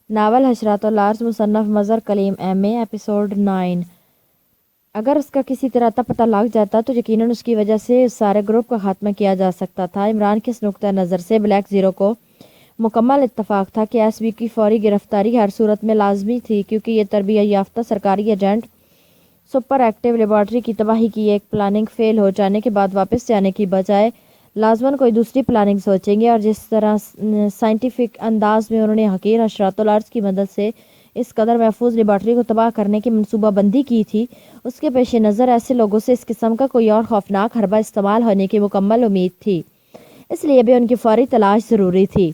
Novel حشرات الارض مصنف مظہر کلیم M اے episode 9۔ اگر اس کا کسی طرح پتہ لگ جاتا تو یقیناً اس کی وجہ سے اس سارے گروپ کا خاتمہ کیا جا سکتا تھا۔ عمران کے اس نقطہ نظر سے بلیک زیرو کو مکمل اتفاق تھا کہ ایس بی کی فوری گرفتاری ہر صورت میں لازمی تھی، کیونکہ یہ تربیت یافتہ سرکاری ایجنٹ سپر ایکٹیو لیبارٹری کی تباہی کی ایک پلاننگ فیل ہو جانے کے بعد واپس جانے کی بجائے لازماً کوئی دوسری پلاننگ سوچیں گے، اور جس طرح سائنٹیفک انداز میں انہوں نے حقیر حشرات الارض کی مدد سے اس قدر محفوظ لیبارٹری کو تباہ کرنے کی منصوبہ بندی کی تھی، اس کے پیش نظر ایسے لوگوں سے اس قسم کا کوئی اور خوفناک حربہ استعمال ہونے کی مکمل امید تھی، اس لیے بھی ان کی فوری تلاش ضروری تھی۔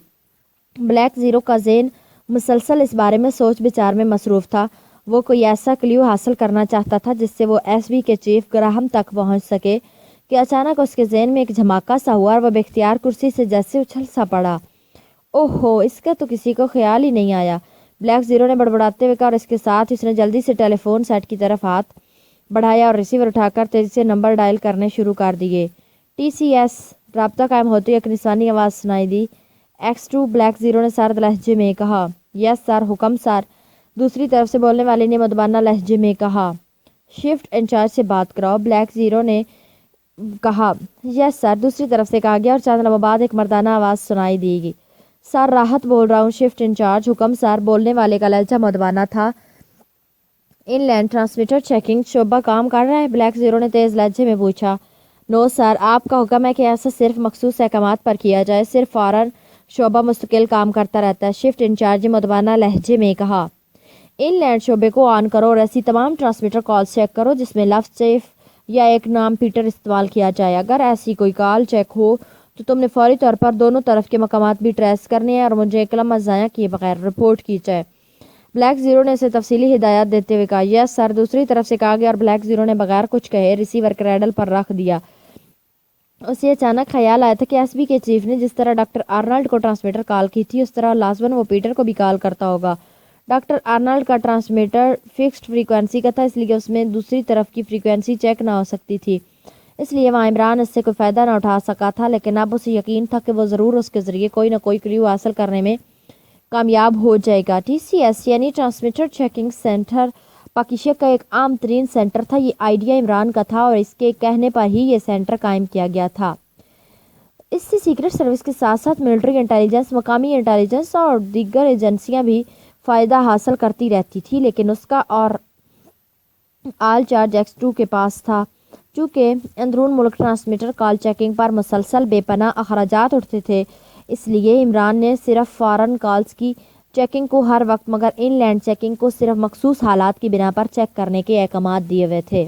بلیک زیرو کا ذہن مسلسل اس بارے میں سوچ بچار میں مصروف تھا۔ وہ کوئی ایسا کلیو حاصل کرنا چاہتا تھا جس سے وہ ایس بی کے چیف گراہم تک پہنچ سکے کہ اچانک اس کے ذہن میں ایک دھماکہ سا ہوا اور وہ بے اختیار کرسی سے جیسے اچھل سا پڑا۔ اوہو، اس کا تو کسی کو خیال ہی نہیں آیا، بلیک زیرو نے بڑبڑاتے ہوئے کہا، اور اس کے ساتھ اس نے جلدی سے ٹیلی فون سیٹ کی طرف ہاتھ بڑھایا اور ریسیور اٹھا کر تیزی سے نمبر ڈائل کرنے شروع کر دیے۔ T C S. رابطہ قائم ہوتے ایک نسوانی آواز سنائی دی۔ X2۔ بلیک زیرو نے سرد لہجے میں کہا۔ یس سر، حکم سر، دوسری طرف سے بولنے والی نے مدبانہ لہجے میں کہا۔ شفٹ انچارج سے بات کراؤ، بلیک زیرو نے کہا۔ یس سر، دوسری طرف سے کہا گیا، اور چند لمحوں بعد ایک مردانہ آواز سنائی دی گئی۔ سر، راحت بول رہا ہوں، شفٹ انچارج۔ حکم سر۔ بولنے والے کا لہجہ مدبانہ تھا۔ ان لینڈ ٹرانسمیٹر چیکنگ شعبہ کام کر رہا ہے؟ بلیک زیرو نے تیز لہجے میں پوچھا۔ نو سر، آپ کا حکم ہے کہ ایسا صرف مخصوص احکامات پر کیا جائے، صرف فوراً شعبہ مستقل کام کرتا رہتا ہے، شفٹ انچارج مدبانہ لہجے میں کہا۔ ان لینڈ شعبے کو آن کرو اور ایسی تمام ٹرانسمیٹر کالز چیک کرو جس میں لفظ چیف یا ایک نام پیٹر استعمال کیا جائے۔ اگر ایسی کوئی کال چیک ہو تو تم نے فوری طور پر دونوں طرف کے مقامات بھی ٹریس کرنے ہیں اور مجھے ایک لمحہ ضائع کیے بغیر رپورٹ کی جائے۔ بلیک زیرو نے اسے تفصیلی ہدایات دیتے ہوئے کہا۔ یس سر، دوسری طرف سے کہا گیا، اور بلیک زیرو نے بغیر کچھ کہے ریسیور کریڈل پر رکھ دیا۔ اسے اچانک خیال آیا تھا کہ ایس بی کے چیف نے جس طرح ڈاکٹر آرنلڈ کو ٹرانسمیٹر کال کی تھی، اس طرح لازماً وہ پیٹر کو بھی کال کرتا ہوگا۔ ڈاکٹر آرنلڈ کا ٹرانسمیٹر فکسڈ فریکوینسی کا تھا، اس لیے اس میں دوسری طرف کی فریکوینسی چیک نہ ہو سکتی تھی، اس لیے وہاں عمران اس سے کوئی فائدہ نہ اٹھا سکا تھا، لیکن اب اسے یقین تھا کہ وہ ضرور اس کے ذریعے کوئی نہ کوئی کلیو حاصل کرنے میں کامیاب ہو جائے گا۔ ٹی سی ایس یعنی ٹرانسمیٹر چیکنگ سینٹر پاکیزہ کا ایک عام ترین سینٹر تھا۔ یہ آئیڈیا عمران کا تھا اور اس کے کہنے پر ہی یہ سینٹر قائم کیا گیا تھا۔ اس سے سیکرٹ سروس کے ساتھ ساتھ ملٹری انٹیلیجنس، مقامی انٹیلیجنس اور دیگر ایجنسیاں بھی فائدہ حاصل کرتی رہتی تھی، لیکن اس کا اور آل چارج X2 کے پاس تھا۔ چونکہ اندرون ملک ٹرانسمیٹر کال چیکنگ پر مسلسل بے پناہ اخراجات اٹھتے تھے، اس لیے عمران نے صرف فارن کالز کی چیکنگ کو ہر وقت مگر ان لینڈ چیکنگ کو صرف مخصوص حالات کی بنا پر چیک کرنے کے احکامات دیے ہوئے تھے۔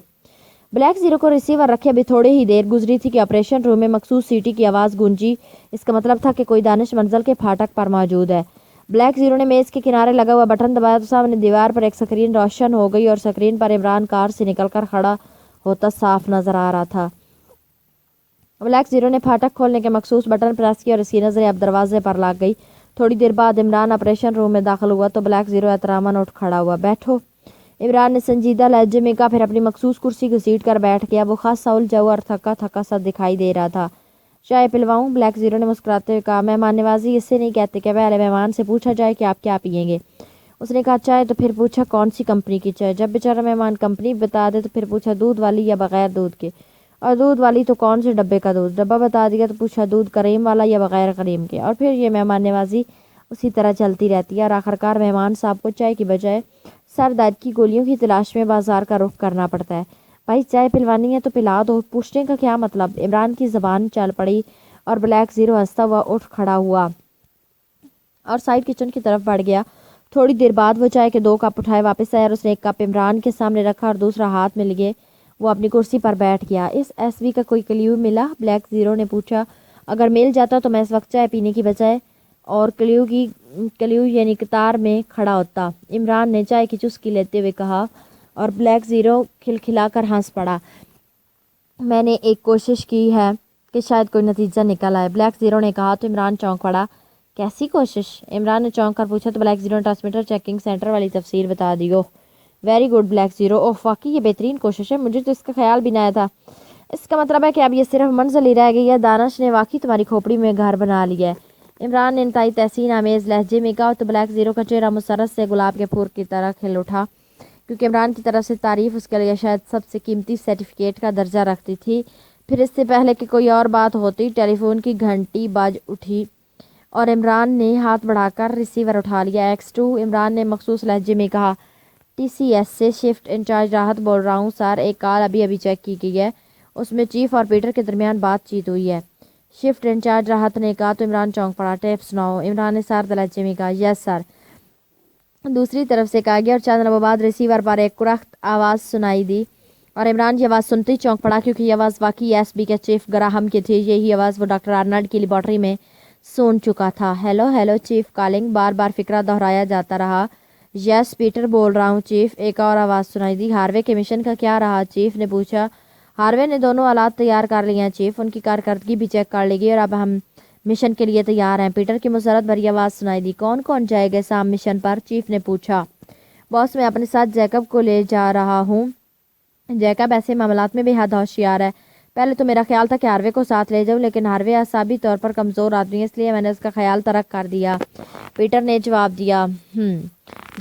بلیک زیرو کو ریسیور رکھے ابھی تھوڑی ہی دیر گزری تھی کہ آپریشن روم میں مخصوص سیٹی کی آواز گونجی۔ اس کا مطلب تھا کہ کوئی دانش منزل کے پھاٹک پر موجود ہے۔ بلیک زیرو نے میز کے کنارے لگا ہوا بٹن دبایا تو سامنے دیوار پر ایک سکرین روشن ہو گئی اور سکرین پر عمران کار سے نکل کر کھڑا ہوتا صاف نظر آ رہا تھا۔ بلیک زیرو نے پھاٹک کھولنے کے مخصوص بٹن پریس کیا اور اس کی نظریں اب دروازے پر لگ گئی۔ تھوڑی دیر بعد عمران آپریشن روم میں داخل ہوا تو بلیک زیرو احتراماً اٹھ کھڑا ہوا۔ بیٹھو، عمران نے سنجیدہ لہجے میں کہا، پھر اپنی مخصوص کرسی گھسیٹ کر بیٹھ گیا۔ وہ خاصا الجھا ہوا اور تھکا تھکا سا دکھائی دے رہا تھا۔ چائے پلواؤں؟ بلیک زیرو نے مسکراتے ہوئے کہا۔ مہمان نوازی اسے نہیں کہتے کہ پہلے مہمان سے پوچھا جائے کہ آپ کیا پئیں گے۔ اس نے کہا چائے، تو پھر پوچھا کون سی کمپنی کی چائے۔ جب بیچارہ مہمان کمپنی بتا دے تو پھر پوچھا دودھ والی یا بغیر دودھ کے، اور دودھ والی تو کون سے ڈبے کا دودھ، ڈبہ بتا دیا تو پوچھا دودھ کریم والا یا بغیر کریم کے، اور پھر یہ مہمان نوازی اسی طرح چلتی رہتی ہے اور آخرکار مہمان صاحب کو چائے کی بجائے سر درد کی گولیوں کی تلاش میں بازار کا رخ کرنا پڑتا ہے۔ بھائی چائے پلوانی ہے تو پلا دو، پوچھنے کا کیا مطلب؟ عمران کی زبان چل پڑی اور بلیک زیرو ہنستا ہوا اٹھ کھڑا ہوا اور سائڈ کچن کی طرف بڑھ گیا۔ تھوڑی دیر بعد وہ چائے کے 2 کپ اٹھائے واپس آیا اور اس نے ایک کپ عمران کے سامنے رکھا اور دوسرا ہاتھ میں لیے وہ اپنی کرسی پر بیٹھ گیا۔ اس ایس بی کا کوئی کلیو ملا؟ بلیک زیرو نے پوچھا۔ اگر مل جاتا تو میں اس وقت چائے پینے کی بجائے اور کلیو یعنی قطار میں کھڑا ہوتا، عمران نے چائے کی چسکی لیتے ہوئے کہا، اور بلیک زیرو کھلکھلا کر ہنس پڑا۔ میں نے ایک کوشش کی ہے کہ شاید کوئی نتیجہ نکل آئے، بلیک زیرو نے کہا تو عمران چونک پڑا۔ کیسی کوشش؟ عمران نے چونک کر پوچھا تو بلیک زیرو نے ٹرانسمیٹر چیکنگ سینٹر والی تفصیل بتا دی۔ اوہ ویری گڈ بلیک زیرو، اوہ واقعی یہ بہترین کوشش ہے، مجھے تو اس کا خیال بھی نہ آیا تھا۔ اس کا مطلب ہے کہ اب یہ صرف منزل ہی رہ گئی ہے، دانش نے واقعی تمہاری کھوپڑی میں گھر بنا لیا ہے۔ عمران نے انتہائی تحسین آمیز لہجے میں کہا تو بلیک زیرو کا چہرہ مسرت سے گلاب کے پھول کی طرح کھل اٹھا، کیونکہ عمران کی طرف سے تعریف اس کے لیے شاید سب سے قیمتی سرٹیفکیٹ کا درجہ رکھتی تھی۔ پھر اس سے پہلے کہ کوئی اور بات ہوتی، ٹیلی فون کی گھنٹی بج اٹھی اور عمران نے ہاتھ بڑھا کر ریسیور اٹھا لیا۔ X2 عمران نے مخصوص لہجے میں کہا، ٹی سی ایس سے شفٹ انچارج راحت بول رہا ہوں سر، ایک کال ابھی چیک کی گئی ہے، اس میں چیف اور پیٹر کے درمیان بات چیت ہوئی ہے۔ شفٹ انچارج راحت نے کہا تو عمران چونک پڑا۔ ٹیپ سناؤ، عمران نے سرد لہجے میں کہا۔ یس سر، دوسری طرف سے کہا گیا اور چند لمحوں بعد ریسیور پر ایک کرخت آواز سنائی دی اور عمران یہ آواز سنتے ہی چونک پڑا، کیونکہ یہ آواز واقعی ایس بی کے چیف گراہم کی تھی۔ یہی آواز وہ ڈاکٹر آرنلڈ کی لیبارٹری میں سن چکا تھا۔ ہیلو ہیلو چیف کالنگ، بار بار فقرہ دہرایا جاتا رہا۔ یس پیٹر بول رہا ہوں چیف، ایک اور آواز سنائی دی۔ ہاروے کے مشن کا کیا رہا، چیف نے پوچھا۔ ہاروے نے دونوں آلات تیار کر لیے ہیں چیف، ان کی کارکردگی بھی چیک کر لی گئی اور اب ہم مشن کے لیے تیار ہیں۔ پیٹر کی مسرت بھری آواز سنائی دی۔ کون کون جائے گا سام مشن پر، چیف نے پوچھا۔ باس، میں اپنے ساتھ جیکب کو لے جا رہا ہوں۔ جیکب ایسے معاملات میں بے حد ہوشیار ہے۔ پہلے تو میرا خیال تھا کہ ہاروے کو ساتھ لے جاؤں، لیکن ہاروے اعصابی طور پر کمزور آدمی ہے، اس لیے میں نے اس کا خیال ترک کر دیا، پیٹر نے جواب دیا۔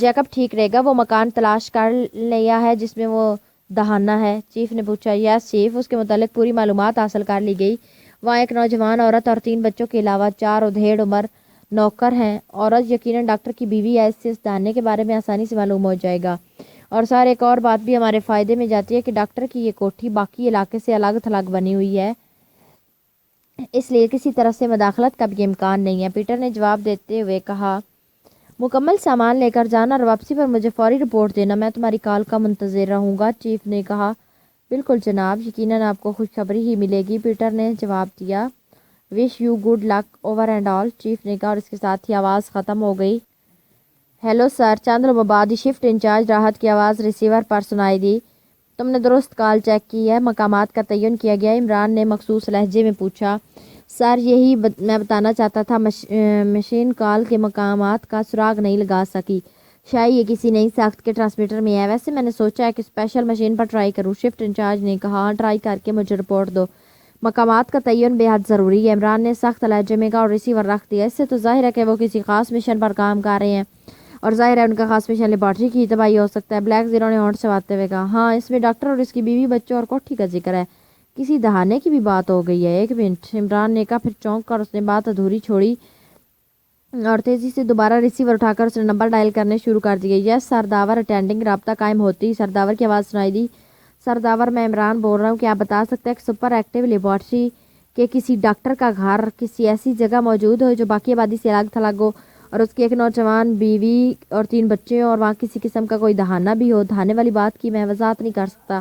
جیکب ٹھیک رہے گا، وہ مکان تلاش کر لیا ہے جس میں وہ دہانہ ہے، چیف نے پوچھا۔ یس چیف، اس کے متعلق پوری معلومات حاصل کر لی گئی۔ وہاں ایک نوجوان عورت اور 3 بچوں کے علاوہ 4 ادھیڑ عمر نوکر ہیں۔ عورت یقیناً ڈاکٹر کی بیوی ہے، اس سے اس دہانے کے بارے میں آسانی سے معلوم ہو جائے گا۔ اور سر، ایک اور بات بھی ہمارے فائدے میں جاتی ہے کہ ڈاکٹر کی یہ کوٹھی باقی علاقے سے الگ تھلگ بنی ہوئی ہے، اس لیے کسی طرح سے مداخلت کا بھی امکان نہیں ہے، پیٹر نے جواب دیتے ہوئے کہا۔ مکمل سامان لے کر جانا اور واپسی پر مجھے فوری رپورٹ دینا، میں تمہاری کال کا منتظر رہوں گا، چیف نے کہا۔ بالکل جناب، یقیناً آپ کو خوشخبری ہی ملے گی، پیٹر نے جواب دیا۔ Wish you good luck over and all, chief نے کہا اور اس کے ساتھ ہی آواز ختم ہو گئی۔ ہیلو سر، چند لمحوں بعد ہی شفٹ انچارج راحت کی آواز ریسیور پر سنائی دی۔ تم نے درست کال چیک کی ہے، مقامات کا تعین کیا گیا، عمران نے مخصوص لہجے میں پوچھا۔ سر، یہی میں بتانا چاہتا تھا، مشین کال کے مقامات کا سراغ نہیں لگا سکی، شاید یہ کسی نئی ساخت کے ٹرانسمیٹر میں ہے، ویسے میں نے سوچا ہے کہ اسپیشل مشین پر ٹرائی کروں، شفٹ انچارج نے کہا۔ ہاں، ٹرائی کر کے مجھے رپورٹ دو، مقامات کا تعین بے حد ضروری ہے، عمران نے سخت لہجے میں کہا اور ریسیور رکھ دیا۔ اس سے تو ظاہر ہے کہ وہ کسی خاص مشن پر کام کر رہے ہیں اور ظاہر ہے ان کا خاص مشن لیبارٹری کی تباہی ہو سکتا ہے، بلیک زیرو نے ہونٹ چباتے ہوئے کہا۔ ہاں، اس میں ڈاکٹر اور اس کی بیوی، بچوں اور کوٹھی کا ذکر ہے، کسی دہانے کی بھی بات ہو گئی ہے۔ ایک منٹ، عمران نے کہا، پھر چونک کر اس نے بات ادھوری چھوڑی اور تیزی سے دوبارہ ریسیور اٹھا کر اس نے نمبر ڈائل کرنے شروع کر دیے۔ یس سرداور، اٹینڈنگ، رابطہ قائم ہوتی ہی سرداور کی آواز سنائی دی۔ سرداور، میں عمران بول رہا ہوں، کیا آپ بتا سکتے ہیں کہ سپر ایکٹیو لیبارٹری کے کسی ڈاکٹر کا گھر کسی ایسی جگہ موجود ہو جو باقی آبادی سے الگ تھلگ ہو اور اس کی ایک نوجوان بیوی اور 3 بچے اور وہاں کسی قسم کا کوئی دہانہ بھی ہو؟ دہانے والی بات کی میں وضاحت نہیں کر سکتا،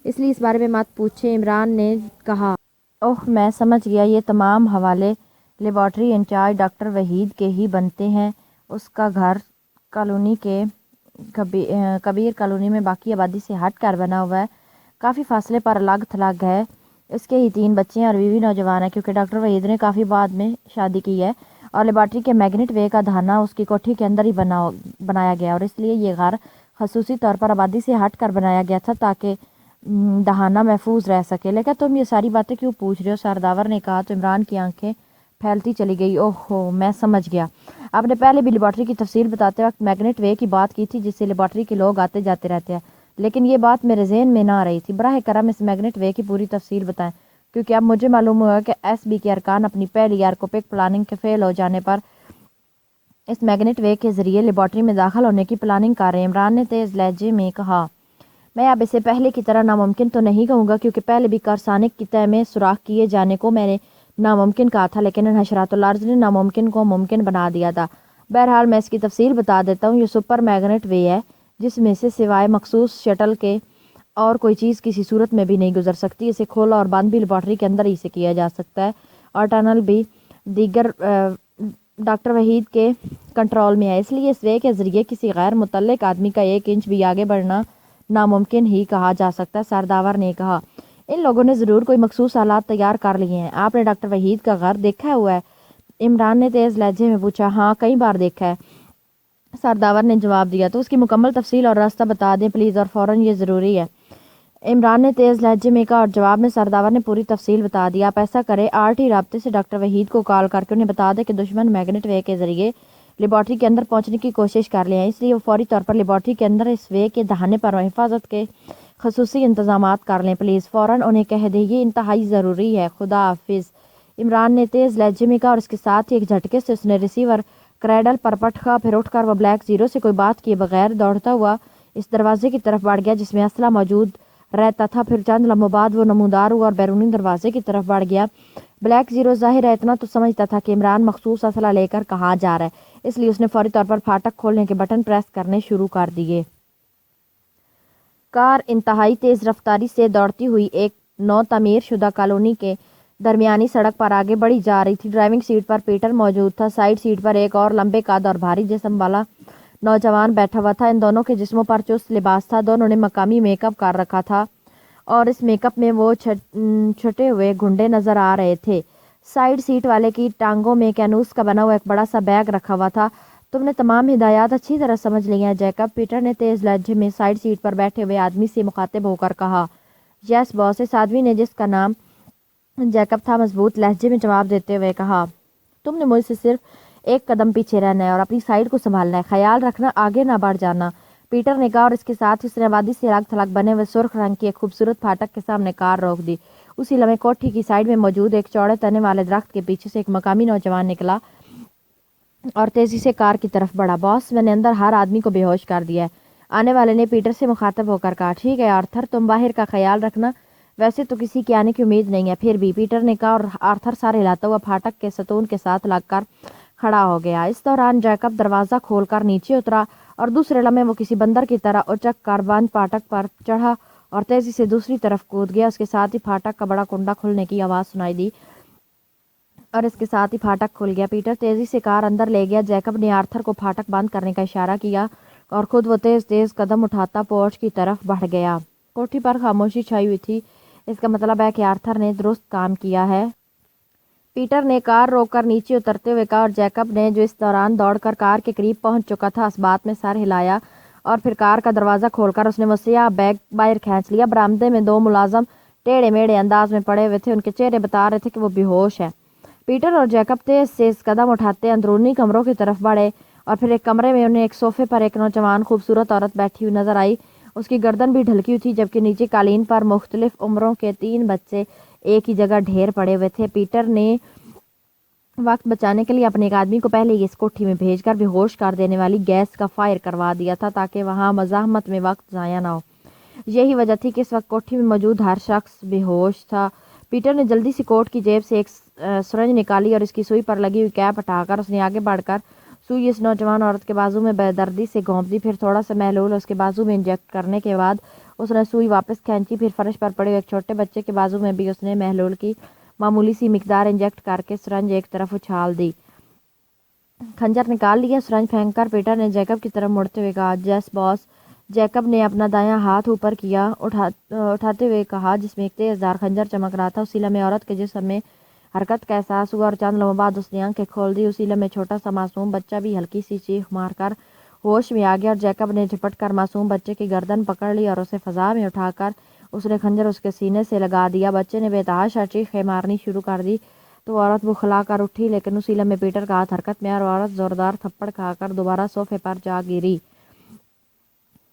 اس لیے اس بارے میں مت پوچھیں، عمران نے کہا۔ اوہ، میں سمجھ گیا، یہ تمام حوالے لیبارٹری انچارج ڈاکٹر وحید کے ہی بنتے ہیں، اس کا گھر کالونی کے کبیر کالونی میں باقی آبادی سے ہٹ کر بنا ہوا ہے، کافی فاصلے پر الگ تھلگ ہے، اس کے ہی 3 بچے ہیں اور بیوی نوجوان ہے، کیونکہ ڈاکٹر وحید نے کافی بعد میں شادی کی ہے اور لیبارٹری کے میگنیٹ وے کا دہانہ اس کی کوٹھی کے اندر ہی بنایا گیا اور اس لیے یہ گھر خصوصی طور پر آبادی سے ہٹ کر بنایا گیا تھا تاکہ دہانہ محفوظ رہ سکے۔ لیکن تم یہ ساری باتیں کیوں پوچھ رہے ہو؟ سرداور نے کہا تو عمران کی آنکھیں پھیلتی چلی گئی۔ اوہ، میں سمجھ گیا، آپ نے پہلے بھی لیبارٹری کی تفصیل بتاتے وقت میگنیٹ وے کی بات کی تھی جس سے لیبارٹری کے لوگ آتے جاتے رہتے ہیں، لیکن یہ بات میرے ذہن میں نہ آ رہی تھی، براہ کرم اس میگنیٹ وے کی پوری تفصیل بتائیں، کیونکہ اب مجھے معلوم ہوا کہ ایس بی کے ارکان اپنی پہلی ایرکوپک پلاننگ کے فیل ہو جانے پر اس میگنیٹ وے کے ذریعے لیبارٹری میں داخل ہونے کی پلاننگ کر رہے ہیں، عمران نے تیز لہجے میں کہا۔ میں اب اسے پہلے کی طرح ناممکن تو نہیں کہوں گا، کیونکہ پہلے بھی کارسانک کی تہ میں سوراخ کیے جانے کو میں نے ناممکن کہا تھا، لیکن ان حشرات الارض نے ناممکن کو ممکن بنا دیا تھا۔ بہرحال میں اس کی تفصیل بتا دیتا ہوں، یہ سپر میگنیٹ وے ہے جس میں سے سوائے مخصوص شٹل کے اور کوئی چیز کسی صورت میں بھی نہیں گزر سکتی، اسے کھولا اور بند بھی لیبارٹری کے اندر ہی سے کیا جا سکتا ہے اور ٹنل بھی دیگر ڈاکٹر وحید کے کنٹرول میں ہے، اس لیے اس وے کے ذریعے کسی غیر متعلق آدمی کا 1 انچ بھی آگے بڑھنا ناممکن ہی کہا جا سکتا ہے، سرداور نے کہا۔ ان لوگوں نے ضرور کوئی مخصوص آلات تیار کر لیے ہیں، آپ نے ڈاکٹر وحید کا گھر دیکھا ہوا ہے؟ عمران نے تیز لہجے میں پوچھا۔ ہاں، کئی بار دیکھا ہے، سرداور نے جواب دیا۔ تو اس کی مکمل تفصیل اور راستہ بتا دیں پلیز، اور فوراً، یہ ضروری ہے، عمران نے تیز لہجے میں کہا اور جواب میں سردار نے پوری تفصیل بتا دی۔ آپ ایسا کریں، RT رابطے سے ڈاکٹر وحید کو کال کر کے انہیں بتا دیں کہ دشمن میگنیٹ وے کے ذریعے لیبارٹری کے اندر پہنچنے کی کوشش کر لے ہیں، اس لیے وہ فوری طور پر لیبارٹری کے اندر اس وے کے دہانے پر حفاظت کے خصوصی انتظامات کر لیں۔ پلیز فوراً انہیں کہہ دیں، یہ انتہائی ضروری ہے۔ خدا حافظ، عمران نے تیز لہجے میں کہا اور اس کے ساتھ ہی ایک جھٹکے سے اس نے ریسیور کریڈل پر پٹکا۔ پھر اٹھ کر وہ بلیک زیرو سے کوئی بات کیے بغیر دوڑتا ہوا اس دروازے کی طرف بڑھ گیا جس میں اسلحہ موجود رہتا تھا۔ پھر چند لمحوں بعد وہ نمودار ہوا اور بیرونی دروازے کی طرف بڑھ گیا۔ بلیک زیرو ظاہر ہے اتنا تو سمجھتا تھا کہ عمران مخصوص اسلحہ لے کر کہاں جا رہا ہے، اس لیے اس نے فوری طور پر پھاٹک کھولنے کے بٹن پریس کرنے شروع کر دیے۔ کار انتہائی تیز رفتاری سے دوڑتی ہوئی ایک نو تعمیر شدہ کالونی کے درمیانی سڑک پر آگے بڑھی جا رہی تھی۔ ڈرائیونگ سیٹ پر پیٹر موجود تھا، سائیڈ سیٹ پر ایک اور لمبے قد اور بھاری جسم والا نوجوان بیٹھا ہوا تھا۔ ان دونوں کے جسموں پر چست لباس تھا، دونوں نے مقامی میک اپ کر رکھا تھا اور اس میک اپ میں وہ چھٹے ہوئے گھنڈے نظر آ رہے تھے۔ سائیڈ سیٹ والے کی ٹانگوں میں کینوس کا بنا ہوا ایک بڑا سا بیگ رکھا ہوا تھا۔ تم نے تمام ہدایات اچھی طرح سمجھ لی ہیں جیکب، پیٹر نے تیز لہجے میں سائیڈ سیٹ پر بیٹھے ہوئے آدمی سے مخاطب ہو کر کہا۔ یس باس، اس آدمی نے جس کا نام جیکب تھا مضبوط لہجے میں جواب دیتے ہوئے کہا۔ تم نے مجھ سے صرف ایک قدم پیچھے رہنا ہے اور اپنی سائیڈ کو سنبھالنا ہے، خیال رکھنا آگے نہ بڑھ جانا، پیٹر نے کہا اور اس کے ساتھ اس نے آبادی سے الگ تھلگ بنے ہوئے سرخ رنگ کی ایک خوبصورت پھاٹک کے سامنے کار روک دی۔ اسی لمحے کوٹھی کی سائیڈ میں موجود ایک چوڑے تنے والے درخت کے پیچھے سے ایک مقامی نوجوان نکلا اور تیزی سے کار کی طرف بڑھا۔ باس، میں نے اندر ہر آدمی کو بے ہوش کر دیا ہے، آنے والے نے پیٹر سے مخاطب ہو کر کہا۔ ٹھیک ہے آرتھر، تم باہر کا خیال رکھنا، ویسے تو کسی کے آنے کی امید نہیں ہے، پھر بھی، پیٹر نے کہا اور آرتھر سر ہلاتا ہوا پھاٹک کے ستون کے ساتھ لگ کر کھڑا ہو گیا۔ اس دوران جیکب دروازہ کھول کر نیچے اترا اور دوسرے لمحے وہ کسی بندر کی طرح اچک کر بند پھاٹک پر چڑھا اور تیزی سے دوسری طرف کود گیا۔ اس کے ساتھ ہی پھاٹک کا بڑا کنڈا کھلنے کی آواز سنائی دی اور اس کے ساتھ ہی پھاٹک کھل گیا۔ پیٹر تیزی سے کار اندر لے گیا۔ جیکب نے آرتھر کو پھاٹک بند کرنے کا اشارہ کیا اور خود وہ تیز تیز قدم اٹھاتا پورچ کی طرف بڑھ گیا۔ کوٹھی پر خاموشی چھائی ہوئی تھی، اس کا مطلب ہے کہ آرتھر نے درست کام کیا ہے، پیٹر نے کار روک کر نیچے اترتے ہوئے کہا اور جیکب نے جو اس دوران دوڑ کر کار کے قریب پہنچ چکا تھا اس بات میں سر ہلایا اور پھر کار کا دروازہ کھول کر اس نے وہ سیاہ بیگ باہر کھینچ لیا۔ برآمدے میں دو ملازم ٹیڑھے میڑھے انداز میں پڑے ہوئے تھے، ان کے چہرے بتا رہے تھے کہ وہ بے ہوش ہے۔ پیٹر اور جیکب تیز تیز قدم اٹھاتے اندرونی کمروں کی طرف بڑھے اور پھر ایک کمرے میں انہیں ایک صوفے پر ایک نوجوان خوبصورت عورت بیٹھی ہوئی نظر آئی، اس کی گردن بھی ڈھلکی ہوئی تھی جبکہ نیچے قالین پر مختلف عمروں کے 3 بچے ایک ہی جگہ ڈھیر پڑے ہوئے تھے۔ پیٹر نے وقت بچانے کے لیے اپنے ایک آدمی کو پہلے ہی اس کوٹھی میں بھیج کر بے ہوش کر دینے والی گیس کا فائر کروا دیا تھا تاکہ وہاں مزاحمت میں وقت ضائع نہ ہو۔ یہی وجہ تھی کہ اس وقت کوٹھی میں موجود ہر شخص بے ہوش تھا۔ پیٹر نے جلدی سے کوٹ کی جیب سے ایک سرنج نکالی اور اس کی سوئی پر لگی ہوئی کیپ ہٹا کر اس نے آگے بڑھ کر سوئی اس نوجوان عورت کے بازو میں بے دردی سے گھونپ دی۔ پھر تھوڑا سا محلول اس کے بازو میں انجیکٹ کرنے کے بعد اس نے سوئی واپس کھینچی۔ پھر فرش پر پڑے ہوئے ایک چھوٹے بچے کے بازو میں بھی اس نے محلول کی معمولی سی مقدار انجیکٹ کر کے سرنج ایک طرف اچھال دی۔ خنجر نکال لیا، سرنج پھینک کر پیٹر نے جیکب کی طرف مڑتے ہوئے کہا۔ یس باس، جیکب نے اپنا دایاں ہاتھ اوپر کیا اٹھاتے ہوئے کہا جس میں ایک تیز دھار خنجر چمک رہا تھا۔ اسی لمحے عورت کے جسم میں حرکت کا احساس ہوا اور چند لمحوں بعد اس نے آنکھیں کھول دی۔ اسی لمحے چھوٹا سا معصوم بچہ بھی ہلکی سی چیخ مار کر ہوش میں آ گیا اور جیکب نے جھپٹ کر معصوم بچے کی گردن پکڑ لی اور اسے فضا میں اٹھا کر اس نے خنجر اس کے سینے سے لگا دیا۔ بچے نے بے تحاشا چیخیں مارنی شروع کر دی تو عورت بکھلا کر اٹھی، لیکن اسی لمحے پیٹر کا ہاتھ حرکت میں اور عورت زوردار تھپڑ کھا کر دوبارہ صوفے پر جا گری۔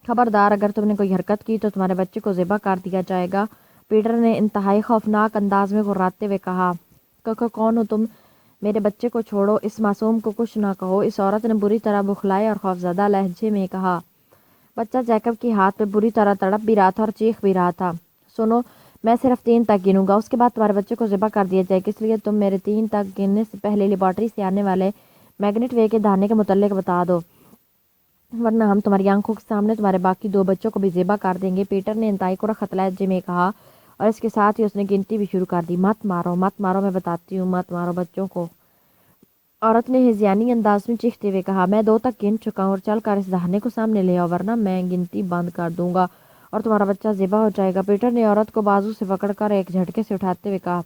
خبردار، اگر تم نے کوئی حرکت کی تو تمہارے بچے کو ذبح کر دیا جائے گا، پیٹر نے انتہائی خوفناک انداز میں گھراتے ہوئے کہا۔ کون ہو تم؟ میرے بچے کو چھوڑو، اس معصوم کو کچھ نہ کہو، اس عورت نے بری طرح بکھلائے اور خوفزدہ لہجے میں کہا۔ بچہ جیکب کے ہاتھ پہ بری طرح تڑپ بھی رہا تھا اور چیخ بھی رہا تھا۔ سنو، میں صرف 3 تک گنوں گا، اس کے بعد تمہارے بچے کو ذبح کر دیا جائے گا، اس لیے تم میرے 3 تک گننے سے پہلے لیبارٹری سے آنے والے میگنیٹ وے کے دہانے کے متعلق بتا دو، ورنہ ہم تمہاری آنکھوں کے سامنے تمہارے باقی 2 بچوں کو بھی ذبح کر دیں گے، پیٹر نے انتہائی کرخت لہجے میں کہا اور اس کے ساتھ ہی اس نے گنتی بھی شروع کر دی۔ مت مارو، مت مارو، میں بتاتی ہوں، مت مارو بچوں کو، عورت نے ہذیانی انداز میں چیختے ہوئے کہا۔ میں 2 تک گن چکا ہوں اور چل کر اس دہانے کو سامنے لے آؤ، ورنہ میں گنتی بند کر دوں گا اور تمہارا بچہ ذبح ہو جائے گا۔ پیٹر نے عورت کو بازو سے پکڑ کر ایک جھٹکے سے اٹھاتے ہوئے کہا۔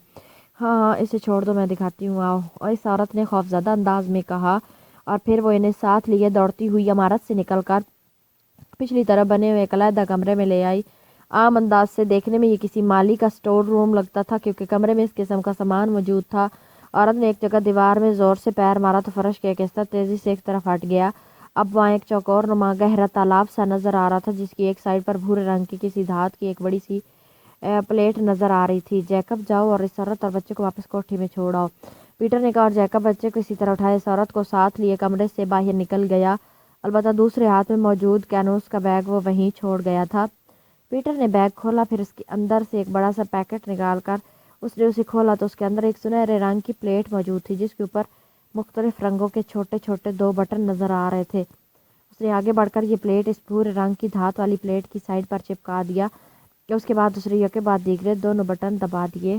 ہاں، اسے چھوڑ دو، میں دکھاتی ہوں، آؤ، اور اس عورت نے خوفزدہ انداز میں کہا اور پھر وہ انہیں ساتھ لیے دوڑتی ہوئی عمارت سے نکل کر پچھلی طرف بنے ہوئے ایک علیحدہ کمرے میں لے آئی۔ عام انداز سے دیکھنے میں یہ کسی مالی کا سٹور روم لگتا تھا کیونکہ کمرے میں اس قسم کا سامان موجود تھا۔ عورت نے ایک جگہ دیوار میں زور سے پیر مارا تو فرش کا ایک حصہ تیزی سے ایک طرف ہٹ گیا۔ اب وہاں ایک چوکور نما گہرا تالاب سا نظر آ رہا تھا جس کی ایک سائڈ پر بھورے رنگ کی کسی دھات کی ایک بڑی سی پلیٹ نظر آ رہی تھی۔ جیکب جاؤ اور اس عورت اور بچے کو واپس کوٹھی میں چھوڑ آؤ، پیٹر نے کہا اور جیکب بچے کو اسی طرح اٹھائے اس عورت کو ساتھ لیے کمرے سے باہر نکل گیا۔ البتہ دوسرے ہاتھ میں موجود کینوس کا بیگ وہ وہیں چھوڑ گیا تھا۔ پیٹر نے بیگ کھولا، پھر اس کے اندر سے ایک بڑا سا پیکٹ نکال کر اس نے اسے کھولا تو اس کے اندر ایک سنہرے رنگ کی پلیٹ موجود تھی جس کے اوپر مختلف رنگوں کے چھوٹے چھوٹے 2 بٹن نظر آ رہے تھے۔ اس نے آگے بڑھ کر یہ پلیٹ اس بھورے رنگ کی دھات والی پلیٹ کی سائڈ پر چپکا دیا کہ اس کے بعد دوسرے یکے بعد دیگرے دونوں بٹن دبا دیے۔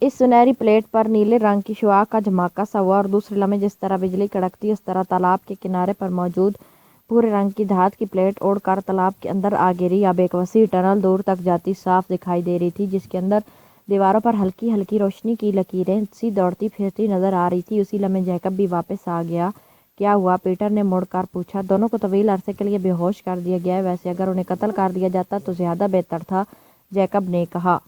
اس سنہری پلیٹ پر نیلے رنگ کی شعاع کا جھماکا سا ہوا اور دوسرے لمحے جس طرح بجلی کڑکتی اس طرح تالاب کے کنارے پر موجود بھورے رنگ کی دھات کی پلیٹ اڑ کر تالاب کے اندر آ گری۔ اب ایک وسیع ٹنل دور تک جاتی صاف دکھائی دے رہی تھی جس کے اندر دیواروں پر ہلکی ہلکی روشنی کی لکیریں سی دوڑتی پھرتی نظر آ رہی تھی۔ اسی لمحے جیکب بھی واپس آ گیا۔ کیا ہوا؟ پیٹر نے مڑ کر پوچھا۔ دونوں کو طویل عرصے کے لیے بے ہوش کر دیا گیا ہے، ویسے اگر انہیں قتل کر دیا جاتا تو زیادہ بہتر تھا، جیکب نے کہا۔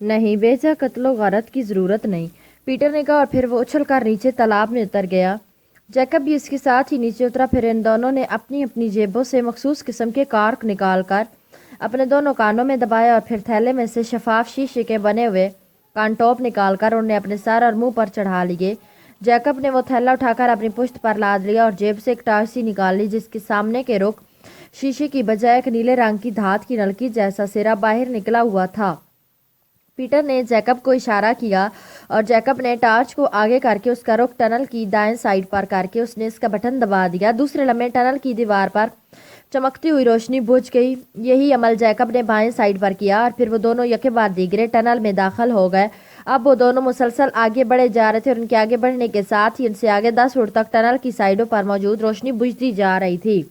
نہیں، بے جا قتل و غارت کی ضرورت نہیں، پیٹر نے کہا اور پھر وہ اچھل کر نیچے تالاب میں اتر گیا۔ جیکب بھی اس کے ساتھ ہی نیچے اترا۔ پھر ان دونوں نے اپنی اپنی جیبوں سے مخصوص قسم کے کارک نکال کر اپنے دونوں کانوں میں دبایا اور پھر تھیلے میں سے شفاف شیشے کے بنے ہوئے کان ٹوپ نکال کر انہیں اپنے سر اور منہ پر چڑھا لیے۔ جیکب نے وہ تھیلا اٹھا کر اپنی پشت پر لاد لیا اور جیب سے ایک ٹارچ سی نکال لی جس کے سامنے کے رخ شیشے کی بجائے ایک نیلے رنگ کی دھات کی نلکی جیسا سرا باہر نکلا ہوا تھا۔ پیٹر نے جیکب کو اشارہ کیا اور جیکب نے ٹارچ کو آگے کر کے اس کا رخ ٹنل کی دائیں سائڈ پر کر کے اس نے اس کا بٹن دبا دیا۔ دوسرے لمحے ٹنل کی دیوار پر چمکتی ہوئی روشنی بجھ گئی۔ یہی عمل جیکب نے بائیں سائڈ پر کیا اور پھر وہ دونوں یکے بعد دیگرے ٹنل میں داخل ہو گئے۔ اب وہ دونوں مسلسل آگے بڑھے جا رہے تھے اور ان کے آگے بڑھنے کے ساتھ ہی ان سے آگے 10 فٹ تک ٹنل کی سائڈوں پر موجود روشنی بجھتی جا رہی تھی۔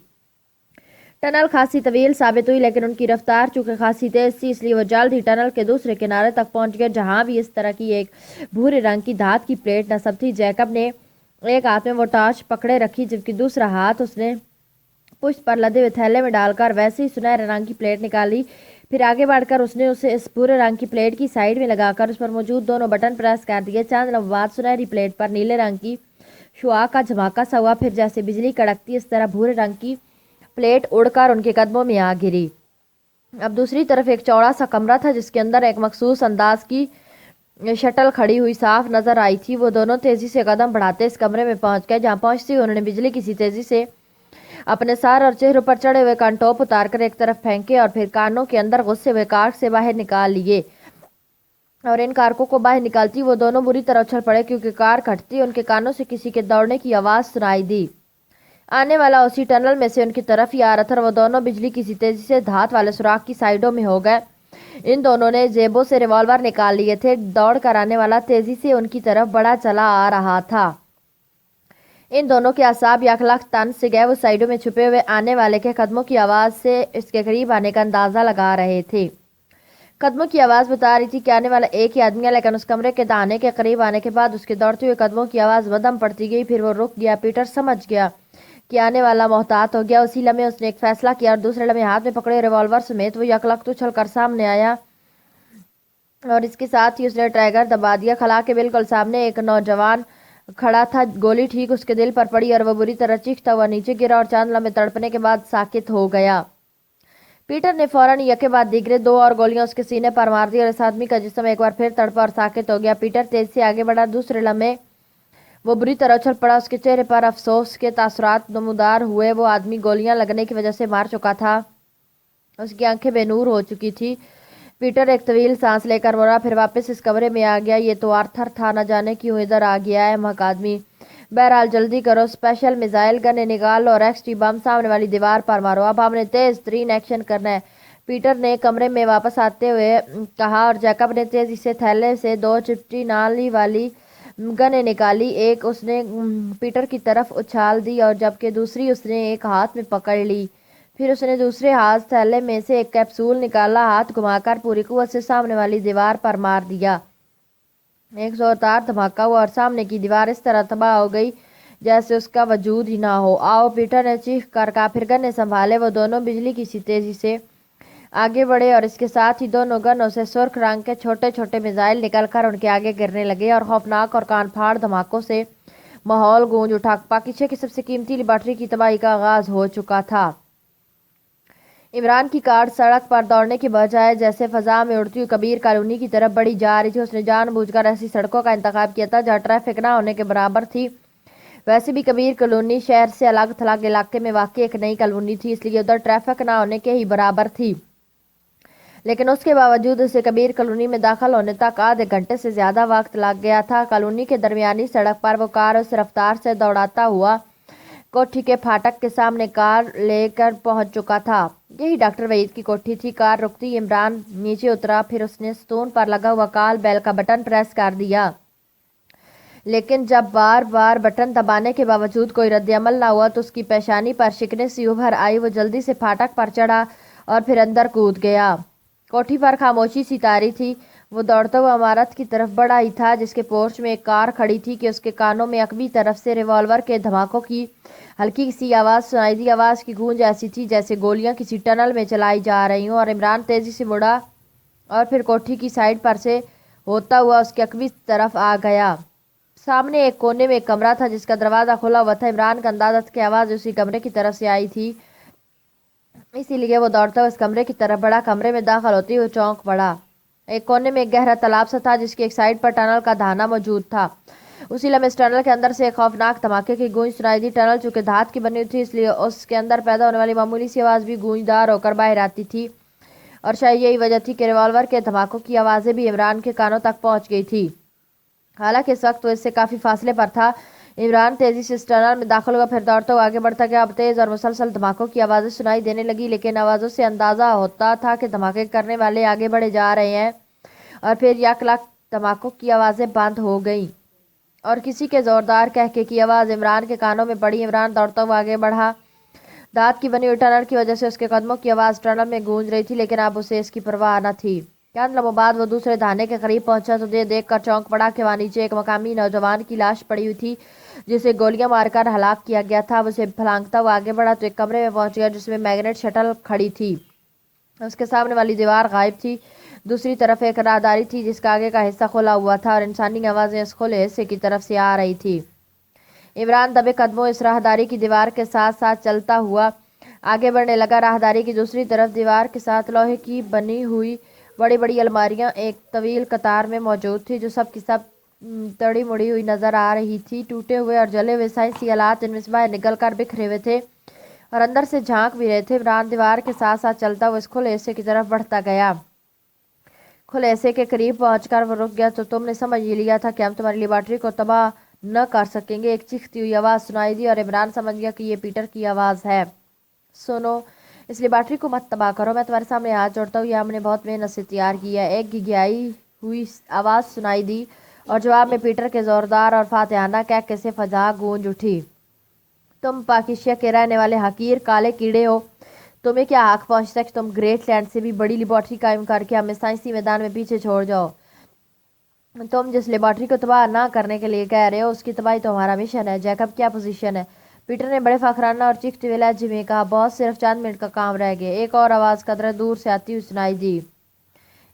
ٹنل خاصی طویل ثابت ہوئی لیکن ان کی رفتار چونکہ خاصی تیز تھی اس لیے وہ جلد ہی ٹنل کے دوسرے کنارے تک پہنچ گئے جہاں بھی اس طرح کی ایک بھورے رنگ کی دھات کی پلیٹ نصب تھی۔ جیکب نے ایک ہاتھ میں وہ ٹارچ پکڑے رکھی جبکہ دوسرا ہاتھ اس نے پشت پر لدے ہوئے تھیلے میں ڈال کر ویسے ہی سنہرے رنگ کی پلیٹ نکالی۔ پھر آگے بڑھ کر اس نے اسے اس بھورے رنگ کی پلیٹ کی سائڈ میں لگا کر اس پر موجود دونوں بٹن پریس کر دیے۔ چند لمحوں بعد سنہری پلیٹ پر نیلے رنگ کی شعاع کا جھماکا سا ہوا، پھر جیسے بجلی کڑکتی اس طرح بھورے رنگ کی پلیٹ اڑ کر ان کے قدموں میں آ گری۔ اب دوسری طرف ایک چوڑا سا کمرہ تھا جس کے اندر ایک مخصوص انداز کی شٹل کھڑی ہوئی صاف نظر آئی تھی۔ وہ دونوں تیزی سے قدم بڑھاتے اس کمرے میں پہنچ گئے جہاں پہنچتے ہی انہوں نے بجلی کسی تیزی سے اپنے سر اور چہروں پر چڑھے ہوئے کان ٹوپ اتار کر ایک طرف پھینکے اور پھر کانوں کے اندر غصے ہوئے کارک سے باہر نکال لیے اور ان کارکوں کو باہر نکالتی وہ دونوں بری طرح اچھل پڑے کیونکہ کارک ہٹتی ان کے کانوں سے کسی کے دوڑنے کی آواز سنائی دی۔ آنے والا اسی ٹنل میں سے ان کی طرف ہی آ رہا تھا اور وہ دونوں بجلی کسی تیزی سے دھات والے سوراخ کی سائڈوں میں ہو گئے۔ ان دونوں نے جیبوں سے ریوالور نکال لیے تھے۔ دوڑ کر آنے والا تیزی سے ان کی طرف بڑا چلا آ رہا تھا۔ ان دونوں کے اعصاب یک لخت تن سے گئے، وہ سائڈوں میں چھپے ہوئے آنے والے کے قدموں کی آواز سے اس کے قریب آنے کا اندازہ لگا رہے تھے۔ قدموں کی آواز بتا رہی تھی کہ آنے والا ایک ہی آدمی ہے، لیکن اس کمرے کے دہانے کے قریب آنے کے بعد اس کے دوڑتے ہوئے قدموں کی آواز مدھم پڑتی گئی، پھر وہ رک گیا۔ پیٹر سمجھ گیا کہ آنے والا محتاط ہو گیا۔ اسی لمحے اس نے ایک فیصلہ کیا اور دوسرے لمحے ہاتھ میں پکڑے ریوالور سمیت وہ یک لخت اچھل کر سامنے آیا اور اس کے ساتھ ہی اس نے ٹریگر دبا دیا۔ خلا کے بالکل سامنے ایک نوجوان کھڑا تھا، گولی ٹھیک اس کے دل پر پڑی اور وہ بری طرح چیختا ہوا نیچے گرا اور چند لمحے تڑپنے کے بعد ساکت ہو گیا۔ پیٹر نے فوراً یکے بعد دیگرے 2 اور گولیاں اس کے سینے پر مار دی اور اس آدمی کا جسم ایک بار پھر تڑپا اور ساکت ہو گیا۔ پیٹر تیز سے آگے بڑھا، دوسرے لمحے وہ بری طرح اچھل پڑا، اس کے چہرے پر افسوس کے تاثرات نمودار ہوئے۔ وہ آدمی گولیاں لگنے کی وجہ سے مار چکا تھا، اس کی آنکھیں بے نور ہو چکی تھی۔ پیٹر ایک طویل سانس لے کر مڑا، پھر واپس اس کمرے میں آ گیا۔ یہ تو آرتھر تھا، نہ جانے کیوں ادھر آ گیا ہے، احمق آدمی۔ بہرحال جلدی کرو، اسپیشل میزائل گنیں نکال لو اور ایکس ٹی بم سامنے والی دیوار پر مارو۔ اب ہم نے تیز ترین ایکشن کرنا ہے، پیٹر نے کمرے میں واپس آتے ہوئے کہا اور جیکب نے تیزی سے تھیلے سے 2 چپٹی نالی والی گنیں نکالی۔ ایک اس نے پیٹر کی طرف اچھال دی اور جبکہ دوسری اس نے ایک ہاتھ میں پکڑ لی۔ پھر اس نے دوسرے ہاتھ تھیلے میں سے ایک کیپسول نکالا، ہاتھ گھما کر پوری قوت سے سامنے والی دیوار پر مار دیا۔ ایک زوردار دھماکہ ہوا اور سامنے کی دیوار اس طرح تباہ ہو گئی جیسے اس کا وجود ہی نہ ہو۔ آؤ، پیٹر نے چیخ کر کہا، پھر گنے سنبھالے۔ وہ دونوں بجلی کی سی تیزی سے آگے بڑھے اور اس کے ساتھ ہی دونوں گنوں سے سرخ رنگ کے چھوٹے چھوٹے میزائل نکل کر ان کے آگے گرنے لگے اور خوفناک اور کان پھاڑ دھماکوں سے ماحول گونج اٹھا۔ پاکستان کی سب سے قیمتی لیبارٹری کی تباہی کا آغاز ہو چکا تھا۔ عمران کی کار سڑک پر دوڑنے کے بجائے جیسے فضا میں اڑتی ہوئی کبیر کالونی کی طرف بڑھی جا رہی تھی۔ اس نے جان بوجھ کر ایسی سڑکوں کا انتخاب کیا تھا جہاں ٹریفک نہ ہونے کے برابر تھی۔ ویسے بھی کبیر کالونی شہر سے الگ تھلگ علاقے میں واقع ایک نئی کالونی تھی، اس لیے ادھر ٹریفک نہ ہونے کے ہی برابر تھی، لیکن اس کے باوجود اسے کبیر کالونی میں داخل ہونے تک آدھے گھنٹے سے زیادہ وقت لگ گیا تھا۔ کالونی کے درمیانی سڑک پر وہ کار اس رفتار سے دوڑاتا ہوا کوٹھی کے پھاٹک کے سامنے کار لے کر پہنچ چکا تھا۔ یہی ڈاکٹر وحید کی کوٹھی تھی۔ کار رکتی عمران نیچے اترا، پھر اس نے ستون پر لگا ہوا کال بیل کا بٹن پریس کر دیا، لیکن جب بار بار بٹن دبانے کے باوجود کوئی رد عمل نہ ہوا تو اس کی پیشانی پر شکنیں سی ابھر آئی۔ وہ جلدی سے پھاٹک پر چڑھا اور پھر اندر کود گیا۔ کوٹھی پر خاموشی سی طاری تھی۔ وہ دوڑتا ہوا عمارت کی طرف بڑھا ہی تھا جس کے پورچ میں ایک کار کھڑی تھی کہ اس کے کانوں میں عقبی طرف سے ریوالور کے دھماکوں کی ہلکی سی آواز سنائی دی۔ آواز کی گونج ایسی تھی جیسے گولیاں کسی ٹنل میں چلائی جا رہی ہوں، اور عمران تیزی سے مڑا اور پھر کوٹھی کی سائیڈ پر سے ہوتا ہوا اس کے عقبی طرف آ گیا۔ سامنے ایک کونے میں ایک کمرہ تھا جس کا دروازہ کھلا ہوا تھا۔ عمران کا اندازہ تھا کہ آواز اسی کمرے کی طرف سے آئی تھی، اسی لیے وہ دوڑتا ہوا اس کمرے کی طرف بڑھا۔ کمرے میں داخل ہوتے ہی وہ چونک پڑا۔ ایک کونے میں ایک گہرا تالاب سا تھا جس کی ایک سائیڈ پر ٹنل کا دہانہ موجود تھا۔ اسی لمحے اس ٹنل کے اندر سے ایک خوفناک دھماکے کی گونج سنائی دی۔ ٹنل چونکہ دھات کی بنی ہوئی تھی اس لیے اس کے اندر پیدا ہونے والی معمولی سی آواز بھی گونجدار ہو کر باہر آتی تھی، اور شاید یہی وجہ تھی کہ ریوالور کے دھماکوں کی آوازیں بھی عمران کے کانوں تک پہنچ گئی تھی، حالانکہ اس وقت وہ اس سے کافی فاصلے پر تھا۔ عمران تیزی سے اس ٹنل میں داخل ہوا، پھر دوڑتا ہوا آگے بڑھتا گیا۔ اب تیز اور مسلسل دھماکوں کی آوازیں سنائی دینے لگی، لیکن آوازوں سے اندازہ ہوتا تھا کہ دھماکے کرنے والے آگے بڑھے جا رہے ہیں، اور پھر یک لک دھماکوں کی آوازیں بند ہو گئیں اور کسی کے زوردار قہقہے کی آواز عمران کے کانوں میں پڑی۔ عمران دوڑتا ہوا آگے بڑھا۔ دھات کی بنی ہوئی ٹنل کی وجہ سے اس کے قدموں کی آواز ٹنل میں گونج رہی تھی، لیکن اب اسے اس کی پرواہ نہ تھی۔ چند لمحوں بعد وہ دوسرے دہانے کے قریب پہنچا تو یہ دیکھ کر چونک پڑا کہ وہاں نیچے ایک مقامی نوجوان کی لاش پڑی ہوئی تھی جسے گولیاں مار کر ہلاک کیا گیا تھا۔ اب اسے پھلانگتا ہوا آگے بڑھا تو ایک کمرے میں پہنچ گیا جس میں میگنیٹ شٹل کھڑی تھی۔ اس کے سامنے والی دیوار غائب تھی۔ دوسری طرف ایک راہداری تھی جس کا آگے کا حصہ کھلا ہوا تھا اور انسانی آوازیں اس کھلے حصے کی طرف سے آ رہی تھی۔ عمران دبے قدموں اس راہداری کی دیوار کے ساتھ ساتھ چلتا ہوا آگے بڑھنے لگا۔ راہداری کی دوسری طرف دیوار کے ساتھ لوہے کی بنی ہوئی بڑی بڑی الماریاں ایک طویل قطار میں موجود تھی جو سب کی سب تڑی مڑی ہوئی نظر آ رہی تھی۔ ٹوٹے ہوئے اور جلے ہوئے سائنسی آلات جن میں سے باہر نکل کر بکھرے ہوئے تھے اور اندر سے جھانک بھی رہے تھے۔ عمران دیوار کے ساتھ ساتھ چلتا ہوا اس کھلے حصے کی طرف بڑھتا گیا۔ کھلے حصے کے قریب پہنچ کر وہ رک گیا۔ تو تم نے سمجھ ہی لیا تھا کہ ہم تمہاری لیبارٹری کو تباہ نہ کر سکیں گے، ایک چیختی ہوئی آواز سنائی دی اور عمران سمجھ گیا کہ یہ پیٹر کی آواز ہے۔ سنو، اس لیبارٹری کو مت تباہ کرو، میں تمہارے سامنے ہاتھ جوڑتا ہوں، یہ ہم نے بہت محنت سے تیار کی ہے۔ ایک گھگھیائی ہوئی آواز سنائی دی اور جواب میں پیٹر کے زوردار اور فاتحانہ قہقہے سے فضا گونج اٹھی۔ تم پاکیشیا کے رہنے والے حقیر کالے کیڑے ہو، تمہیں کیا حق پہنچتا ہے کہ تم گریٹ لینڈ سے بھی بڑی لیبارٹری قائم کر کے ہمیں سائنسی میدان میں پیچھے چھوڑ جاؤ؟ تم جس لیبارٹری کو تباہ نہ کرنے کے لیے کہہ رہے ہو اس کی تباہی تو ہمارا مشن ہے۔ جیکب کیا پوزیشن ہے؟ پیٹر نے بڑے فخرانہ اور چیختے ہوئے لہجے میں کہا۔ بہت صرف چند منٹ کا کام رہ گیا، ایک اور آواز قدرے دور سے آتی ہوئی سنائی دی۔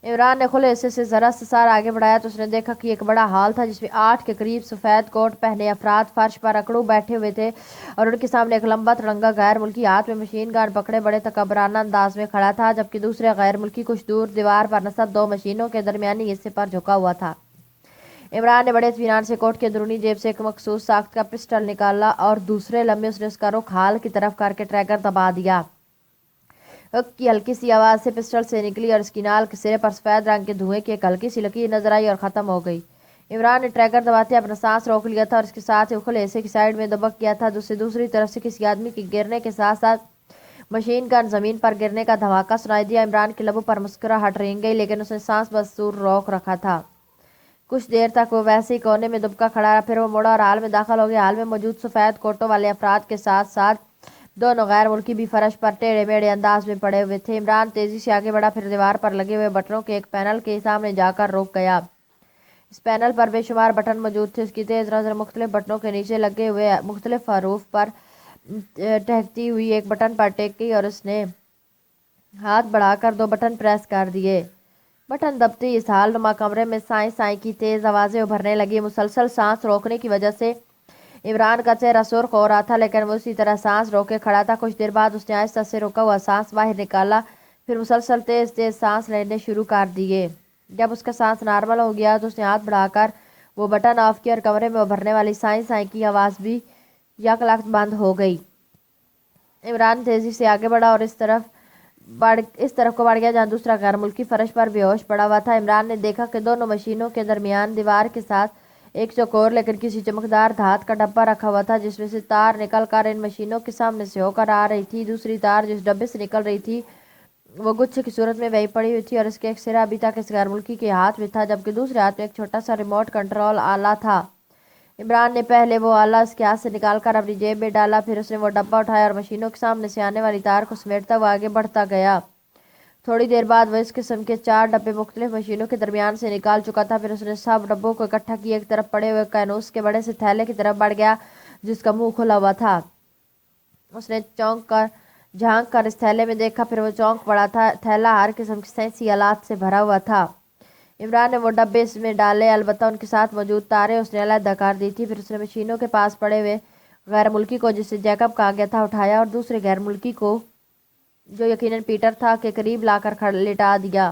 عمران نے کھلے حصے سے ذرا سا سار آگے بڑھایا تو اس نے دیکھا کہ ایک بڑا ہال تھا جس میں 8 کے قریب سفید کوٹ پہنے افراد فرش پر اکڑو بیٹھے ہوئے تھے اور ان کے سامنے ایک لمبا تڑنگا غیر ملکی ہاتھ میں مشین گن پکڑے بڑے تکبرانہ انداز میں کھڑا تھا، جبکہ دوسرے غیر ملکی کچھ دور دیوار پر نصب 2 مشینوں کے درمیانی حصے پر جھکا ہوا تھا۔ عمران نے بڑے اطمینان سے کوٹ کی اندرونی جیب سے ایک مخصوص ساخت کا پسٹل نکالا اور دوسرے لمحے اس نے اس کا رخ ہال کی طرف کر کے ٹریگر دبا دیا۔ ہک کی ہلکی سی آواز سے پسٹل سے نکلی اور اس کی نال کے سرے پر سفید رنگ کے دھوئیں کی ایک ہلکی سی لکیر نظر آئی اور ختم ہو گئی۔ عمران نے ٹریگر دباتے اپنا سانس روک لیا تھا اور اس کے ساتھ ہی کھلے حصے کی سائیڈ میں دبک گیا تھا جس سے دوسری طرف سے کسی آدمی کے گرنے کے ساتھ ساتھ مشین گن زمین پر گرنے کا دھماکہ سنائی دیا۔ عمران کے لبوں پر مسکراہٹ رنگ گئی لیکن اس نے سانس بدستور روک رکھا تھا۔ کچھ دیر تک وہ ویسے ہی کونے میں دبکا کھڑا رہا، پھر وہ مڑا اور ہال میں داخل ہو گیا۔ ہال میں موجود سفید کوٹوں والے افراد کے ساتھ ساتھ 2 غیر ملکی بھی فرش پر ٹیڑھے میڑھے انداز میں پڑے ہوئے تھے۔ عمران تیزی سے آگے بڑھا، پھر دیوار پر لگے ہوئے بٹنوں کے ایک پینل کے سامنے جا کر رک گیا۔ اس پینل پر بے شمار بٹن موجود تھے۔ اس کی تیز نظر مختلف بٹنوں کے نیچے لگے ہوئے مختلف حروف پر ٹہکتی ہوئی ایک بٹن پر ٹک گئی اور اس نے ہاتھ بڑھا کر 2 بٹن پریس کر دیے۔ بٹن دبتے ہی اس حال نما کمرے میں سائیں سائیں کی تیز آوازیں ابھرنے لگی۔ مسلسل سانس روکنے کی وجہ سے عمران کا چہرہ سرخ ہو رہا تھا، لیکن وہ اسی طرح سانس روکے کھڑا تھا۔ کچھ دیر بعد اس نے آہستہ سے رکا ہوا سانس باہر نکالا، پھر مسلسل تیز تیز سانس لینے شروع کر دیے۔ جب اس کا سانس نارمل ہو گیا تو اس نے ہاتھ بڑھا کر وہ بٹن آف کیا اور کمرے میں ابھرنے والی سائیں سائیں کی آواز بھی یک لخت بند ہو گئی۔ عمران تیزی سے آگے بڑھا اور اس طرف کو بڑھ گیا جہاں دوسرا غیر ملکی فرش پر بے ہوش پڑا ہوا تھا۔ عمران نے دیکھا کہ دونوں مشینوں کے درمیان دیوار کے ساتھ ایک چوکور لیکن کسی چمکدار دھات کا ڈبہ رکھا ہوا تھا، جس میں سے تار نکل کر ان مشینوں کے سامنے سے ہو کر آ رہی تھی۔ دوسری تار جس ڈبے سے نکل رہی تھی وہ گچھے کی صورت میں وہیں پڑی ہوئی تھی اور اس کے ایک سرا ابھی تک اس غیر ملکی کے ہاتھ میں تھا، جبکہ دوسرے ہاتھ میں ایک چھوٹا سا ریموٹ کنٹرول آلہ تھا۔ عمران نے پہلے وہ آلہ اس کے ہاتھ سے نکال کر اپنی جیب میں ڈالا، پھر اس نے وہ ڈبہ اٹھایا اور مشینوں کے سامنے سے آنے والی تار کو سمیٹتا ہوا آگے بڑھتا گیا۔ تھوڑی دیر بعد وہ اس قسم کے 4 ڈبے مختلف مشینوں کے درمیان سے نکال چکا تھا۔ پھر اس نے سب ڈبوں کو اکٹھا کیا، ایک طرف پڑے ہوئے کینوس کے بڑے سے تھیلے کی طرف بڑھ گیا جس کا منہ کھلا ہوا تھا۔ اس نے جھانک کر اس تھیلے میں دیکھا، پھر وہ چونک پڑا تھا۔ تھیلا ہر قسم کی سائنسی آلات سے بھرا ہوا تھا۔ عمران نے وہ ڈبے اس میں ڈالے، البتہ ان کے ساتھ موجود تاریں اس نے علیحدہ کر دی تھی۔ پھر اس نے مشینوں کے پاس پڑے ہوئے غیر ملکی کو، جسے جیکب کہا گیا تھا، اٹھایا اور دوسرے غیر ملکی کو، جو یقیناً پیٹر تھا، کے قریب لا کر لٹا دیا۔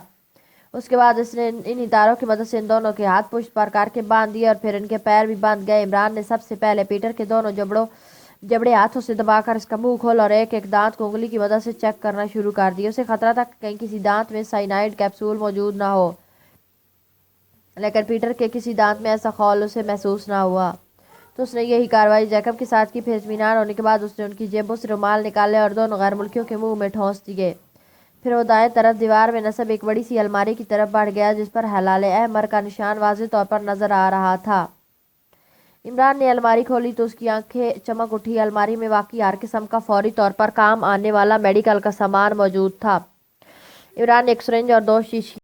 اس کے بعد اس نے انہی تاروں کی مدد سے ان دونوں کے ہاتھ پشت پر کر کے باندھ دیے اور پھر ان کے پیر بھی باندھ گئے۔ عمران نے سب سے پہلے پیٹر کے دونوں جبڑے ہاتھوں سے دبا کر اس کا منہ کھولا اور ایک ایک دانت کو انگلی کی مدد سے چیک کرنا شروع کر دیا۔ اسے خطرہ تھا کہ کہیں کسی دانت میں سائنائڈ کیپسول موجود نہ ہو، لیکن پیٹر کے کسی دانت میں ایسا خول اسے محسوس نہ ہوا۔ تو اس نے یہی کارروائی جیکب کے ساتھ کی۔ پھر اطمینان ہونے کے بعد اس نے ان کی جیبوں سے رومال نکالے اور دونوں غیر ملکیوں کے منہ میں ٹھونس دیے۔ پھر وہ دائیں طرف دیوار میں نصب ایک بڑی سی الماری کی طرف بڑھ گیا جس پر ہلال احمر کا نشان واضح طور پر نظر آ رہا تھا۔ عمران نے الماری کھولی تو اس کی آنکھیں چمک اٹھی۔ الماری میں واقعی ہر قسم کا فوری طور پر کام آنے والا میڈیکل کا سامان موجود تھا۔ عمران نے ایک سرنج اور 2 شیشی